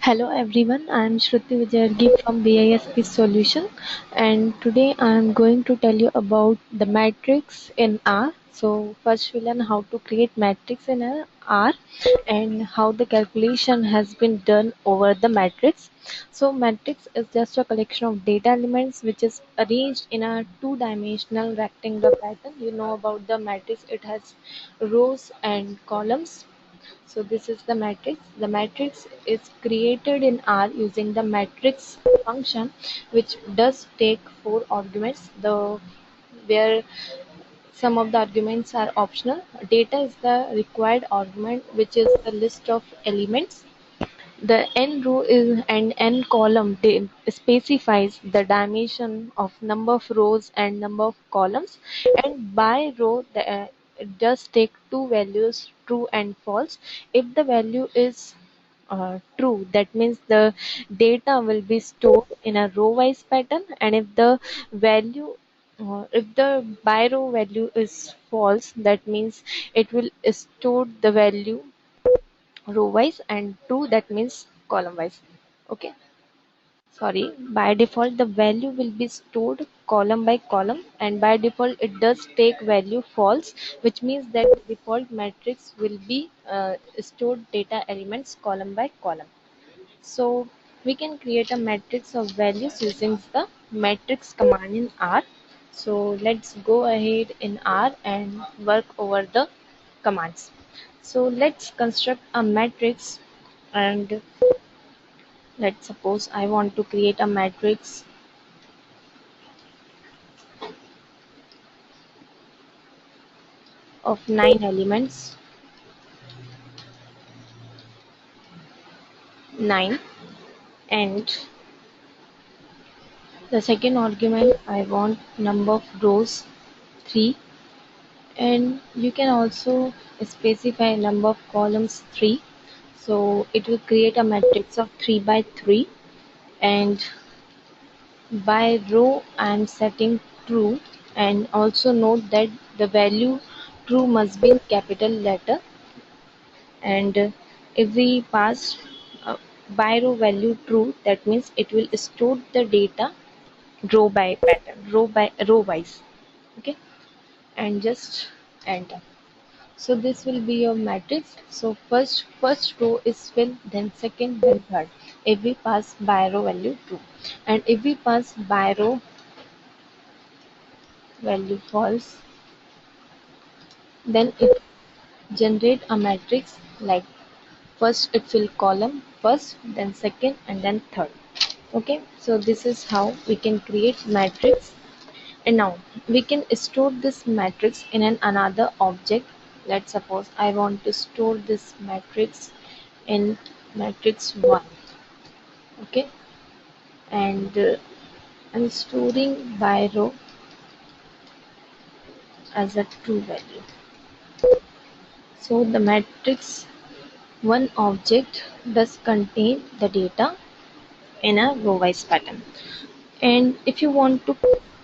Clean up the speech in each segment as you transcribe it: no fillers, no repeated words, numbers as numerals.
Hello everyone, I am Shruti Vijayargi from BISP Solution, and today I am going to tell you about the matrix in R. So first we learn how to create matrix in R and how the calculation has been done over the matrix. So matrix is just a collection of data elements which is arranged in a two-dimensional rectangular pattern. You know about the matrix, it has rows and columns. So this is the matrix. The matrix is created in R using the matrix function, which does take four arguments. The where some of the arguments are optional. Data is the required argument, which is the list of elements. The n row is and n column specifies the dimension of number of rows and number of columns, and by row it does take two values, true and false. If the value is true, that means the data will be stored in a row wise pattern, and if the by row value is false, that means it will store the value row wise, and true, that means column wise. Okay, sorry, by default the value will be stored column by column, and by default it does take value false, which means that the default matrix will be stored data elements column by column. So we can create a matrix of values using the matrix command in R. So let's go ahead in R and work over the commands. So let's construct a matrix, and let's suppose I want to create a matrix of 9 elements, 9, and the second argument I want number of rows 3, and you can also specify number of columns 3. So it will create a matrix of 3 by 3, and by row I am setting true, and also note that the value true must be in capital letter, and if we pass uh, by row value true, that means it will store the data row by pattern, row wise. Okay, and just enter. So this will be your matrix. So first row is filled, then second, then third. If we pass by row value true, and if we pass by row value false, then it generate a matrix like first it fill column first, then second, and then third. Okay, so this is how we can create matrix. And now we can store this matrix in another object. Let's suppose I want to store this matrix in matrix 1. Okay, and I'm storing by row as a true value. So the matrix 1 object does contain the data in a row wise pattern. And if you want to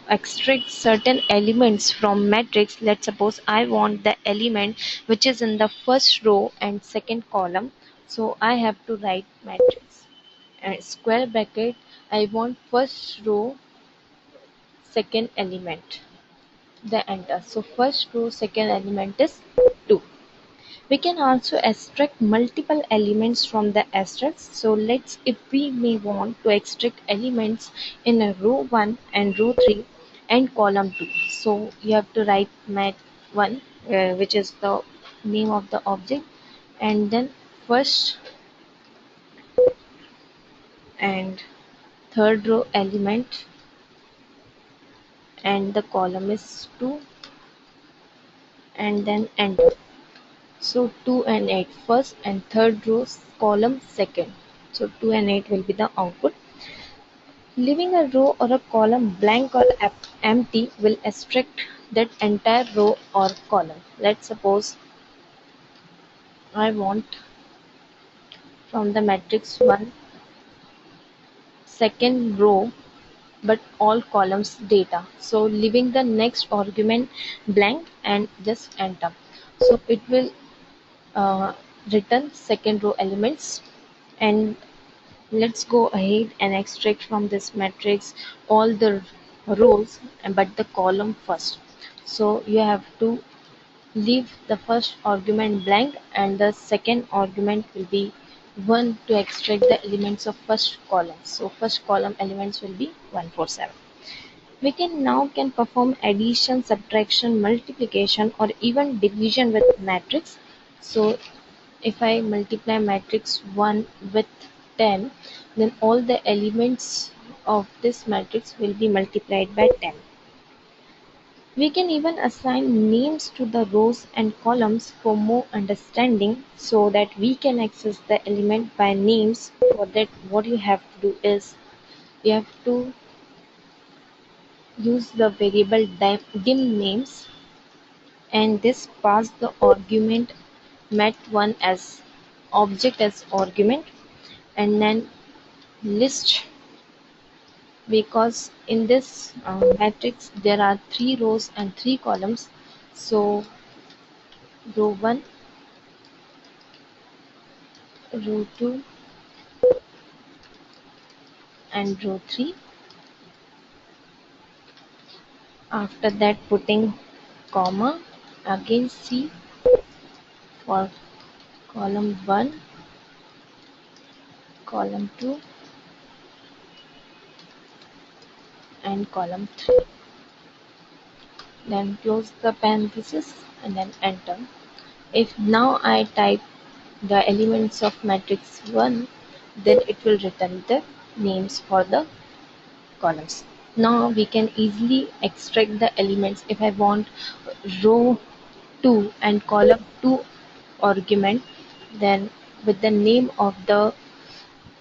extract certain elements from matrix, let's suppose I want the element which is in the first row and second column. So I have to write matrix and square bracket, I want first row second element, the enter. So first row second element is 2. We can also extract multiple elements from the asterisk. So let's, if we may want to extract elements in a row 1 and row 3 and column 2. So you have to write mat 1, which is the name of the object, and then first and third row element, and the column is 2, and then enter. So 2 and 8 first, and third rows column second. So 2 and 8 will be the output. Leaving a row or a column blank or empty will extract that entire row or column. Let's suppose I want from the matrix 1 second row but all columns data. So leaving the next argument blank and just enter. So it will return second row elements, and Let's go ahead and extract from this matrix all the rows but the column first. So you have to leave the first argument blank and the second argument will be 1 to extract the elements of first column. So first column elements will be 147. We can now can perform addition, subtraction, multiplication or even division with matrix. So if I multiply matrix 1 with 10, then all the elements of this matrix will be multiplied by 10. We can even assign names to the rows and columns for more understanding so that we can access the element by names. For that, what you have to do is you have to use the variable dim names and this pass the argument mat1 as object as argument and then list, because in this matrix there are 3 rows and 3 columns. So row 1, row 2 and row 3. After that putting comma, again C for column 1, column 2 and column 3. Then close the parenthesis and then enter. If now I type the elements of matrix 1, then it will return the names for the columns. Now we can easily extract the elements. If I want row 2 and column 2 argument, then with the name of the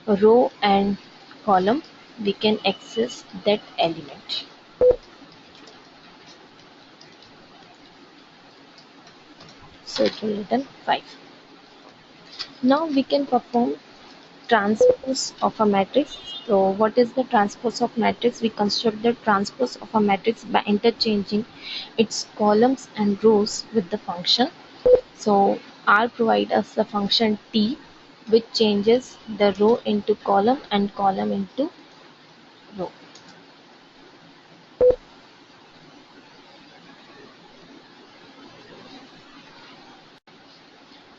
row and column we can access that element. So it will return 5. Now we can perform transpose of a matrix. So what is the transpose of matrix? We construct the transpose of a matrix by interchanging its columns and rows with the function. So R provides us the function T, which changes the row into column and column into row.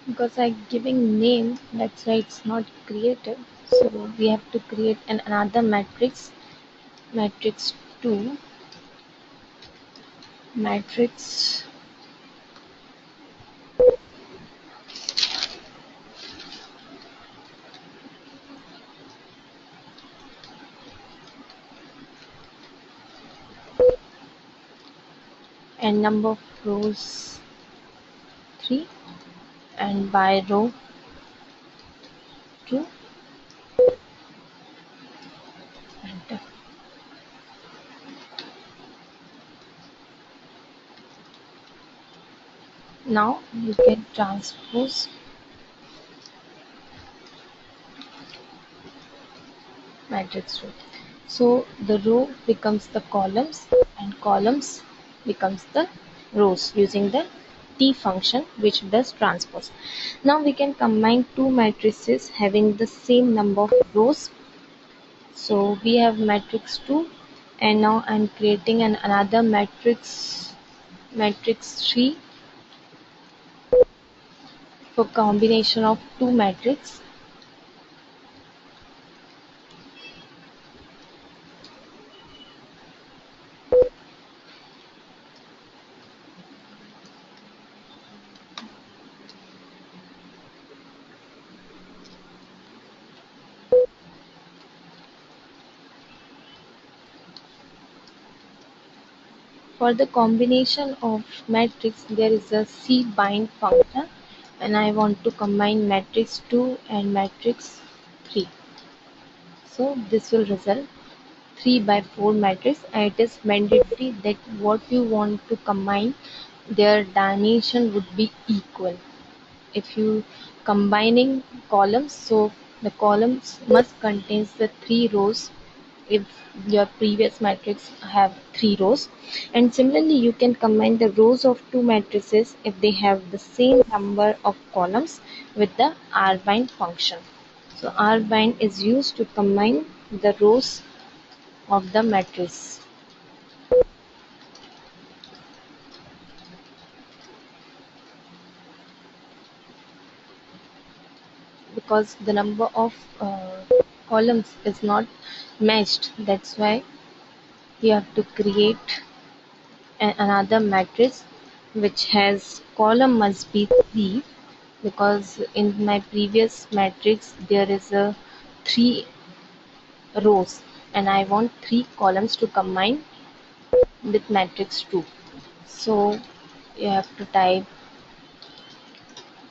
Because I'm giving name, that's why it's not created. So we have to create another matrix, matrix 2, matrix and number of rows 3 and by row 2 enter. Now you can transpose matrix row. So the row becomes the columns and columns becomes the rows using the T function which does transpose. Now we can combine two matrices having the same number of rows. So we have matrix 2 and now I'm creating another matrix, matrix 3 for combination of two matrices. For the combination of matrix, there is a cbind function and I want to combine matrix 2 and matrix 3. So this will result 3 by 4 matrix and it is mandatory that what you want to combine, their dimension would be equal. If you combining columns, so the columns must contains the 3 rows if your previous matrix have 3 rows, and similarly you can combine the rows of two matrices if they have the same number of columns with the rbind function. So R bind is used to combine the rows of the matrix because the number of columns is not matched. That's why you have to create another matrix which has column must be 3 because in my previous matrix there is a 3 rows and I want 3 columns to combine with matrix 2. So you have to type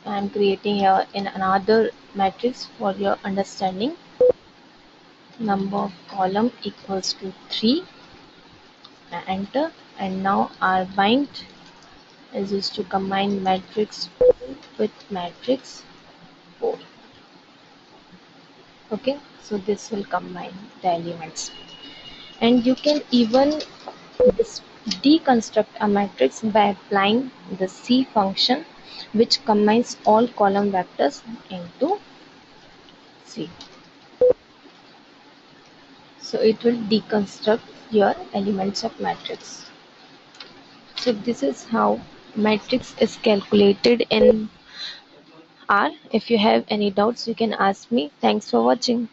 I am creating here in another matrix for your understanding. Number of column equals to 3, enter, and now our bind is used to combine matrix 2 with matrix 4. Okay, so this will combine the elements, and you can even deconstruct a matrix by applying the C function, which combines all column vectors into C. So it will deconstruct your elements of matrix. So this is how matrix is calculated in R. If you have any doubts, you can ask me. Thanks for watching.